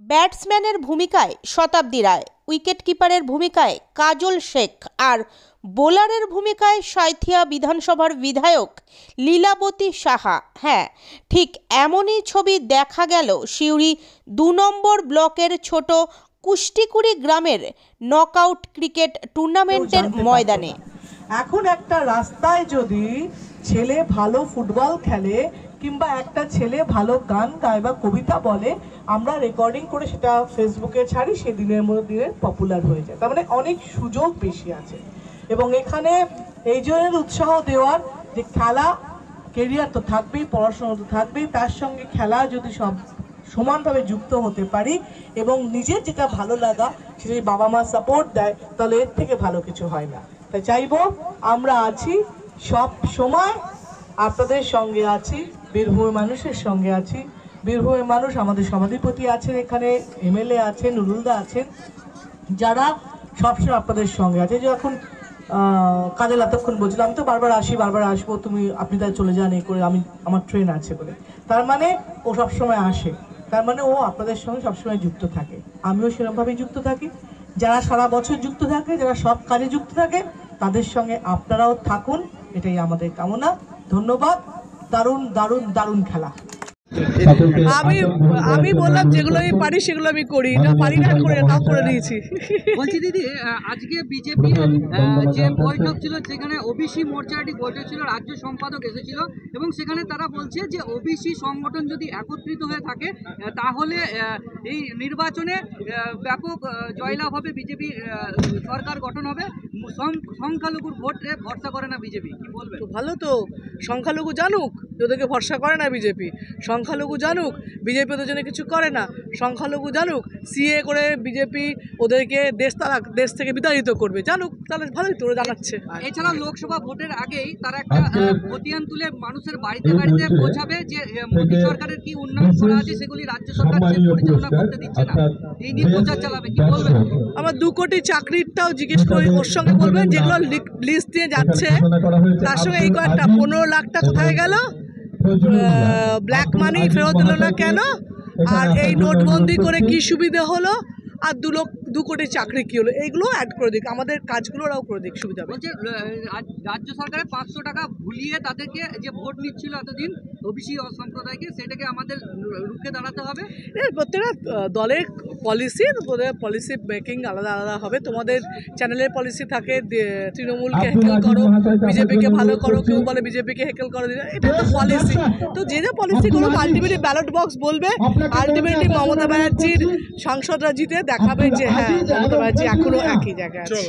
ব্যাটসম্যানের ভূমিকায় শতাব্দী রায়, উইকেট কিপারের ভূমিকায় কাজল শেখ আর বোলারের ভূমিকায় সাঁইথিয়া বিধানসভার বিধায়ক লীলাবতী সাহা। হ্যাঁ, ঠিক এমনই ছবি দেখা গেল সিউড়ি ২ নম্বর ব্লকের ছোট কুষ্টিকুড়ি গ্রামের নকআউট ক্রিকেট টুর্নামেন্টের ময়দানে। এখন একটা রাস্তায় যদি ছেলে ভালো ফুটবল খেলে কিংবা একটা ছেলে ভালো গান গায় বা কবিতা বলে, আমরা রেকর্ডিং করে সেটা ফেসবুকে ছাড়ি, সেই দিনের মধ্যে দিনে পপুলার হয়ে যায়। তার মানে অনেক সুযোগ বেশি আছে এবং এখানে এই জন্য উৎসাহ দেওয়ার যে খেলা কেরিয়ার তো থাকবেই, পড়াশোনা তো থাকবেই, তার সঙ্গে খেলা যদি সব সমানভাবে যুক্ত হতে পারি এবং নিজের যেটা ভালো লাগা সেটা বাবা মা সাপোর্ট দেয়, তাহলে এর থেকে ভালো কিছু হয় না। তাই চাইবো আমরা আছি, সব সময় আপনাদের সঙ্গে আছি, বীরভূমের মানুষের সঙ্গে আছি। বীরভূমের মানুষ আমাদের সভাধিপতি আছেন, এখানে এমএলএ আছেন, নুরুলদা আছেন, যারা সবসময় আপনাদের সঙ্গে আছে। যখন কাজে এতক্ষণ বলছিলাম, আমি তো বারবার আসি, বারবার আসবো, আপনি তাই চলে যান এই করে, আমার ট্রেন আছে বলে। তার মানে ও সবসময় আসে, তার মানে ও আপনাদের সঙ্গে সবসময় যুক্ত থাকে, আমিও সেরকমভাবেই যুক্ত থাকি। যারা সারা বছর যুক্ত থাকে, যারা সব কাজে যুক্ত থাকে, তাদের সঙ্গে আপনারাও থাকুন, এটাই আমাদের কামনা। ধন্যবাদ। দারুণ দারুণ দারুণ খেলা। আমি বললাম যেগুলো আমি পারি সেগুলো আমি করি, না পারি না করে দিয়েছি। বলছি দিদি, আজকে বিজেপি যে বৈঠক ছিল সেখানে ওবিসি মোর্চার একটি বৈঠক ছিল, রাজ্য সম্পাদক এসেছিল এবং সেখানে তারা বলছে যে ওবিসি সংগঠন যদি একত্রিত হয়ে থাকে তাহলে এই নির্বাচনে ব্যাপক জয়লাভ হবে, বিজেপি সরকার গঠন হবে, সংখ্যালঘুর ভোটে ভরসা করে না বিজেপি। কি বলবে? ভালো তো, সংখ্যালঘু জানুক ওদেরকে ভরসা করে না বিজেপি, সংখ্যালঘু জানুক বিজেপি ওদের জন্য কিছু করে না, সংখ্যালঘু জানুক সিএ করে বিজেপি ওদেরকে দেশ থেকে বিতাড়িত করবে, জানুক, তাহলে ভালোই তো জানাচ্ছে। এছাড়া লোকসভা ভোটের আগেই তারা একটা খতিয়ান তুলে মানুষের বাড়িতে বাড়িতে বোঝাবে যে মোদী সরকারের কি উন্নয়ন করা আছে সেগুলি রাজ্য সরকার পরিচালনা করতে দিচ্ছে না, এই নিয়ে প্রচার চালাবে। কি বলবেন? আমার 2 কোটি চাকরিটাও জিজ্ঞেস করি, ওর সঙ্গে বলবেন যেগুলো লিস্ট দিয়ে যাচ্ছে তার সঙ্গে এই কয়েকটা 15 লাখটা কোথায় গেল, ব্ল্যাক মানি ফেরত দিল না কেন, আর এই নোটবন্দি করে কি সুবিধা হলো, আর 2 কোটি চাকরি কি হলো, এইগুলো অ্যাড করে দিক, আমাদের কাজগুলো ওরাও করে দিক, সুবিধা হবে। বলছে রাজ্য সরকারের 500 টাকা ভুলিয়ে তাদেরকে যে ভোট নিচ্ছিল এতদিন ওবিসি সম্প্রদায়কে, সেটাকে আমাদের রুখে দাঁড়াতে হবে। প্রত্যেকটা দলের পলিসি মেকিং আলাদা আলাদা হবে। তোমাদের চ্যানেলের পলিসি থাকে তৃণমূলকে হেকেল করো, বিজেপিকে ভালো করো, কেউ বলে বিজেপিকে হেকেল করো, এটা তো পলিসি। তো যে পলিসিগুলো আলটিমেটলি ব্যালট বক্স বলবে, আলটিমেটলি মমতা ব্যানার্জির সাংসদরা জিতে দেখাবে যে হ্যাঁ মমতা ব্যানার্জি এখনো একই জায়গায় আছে।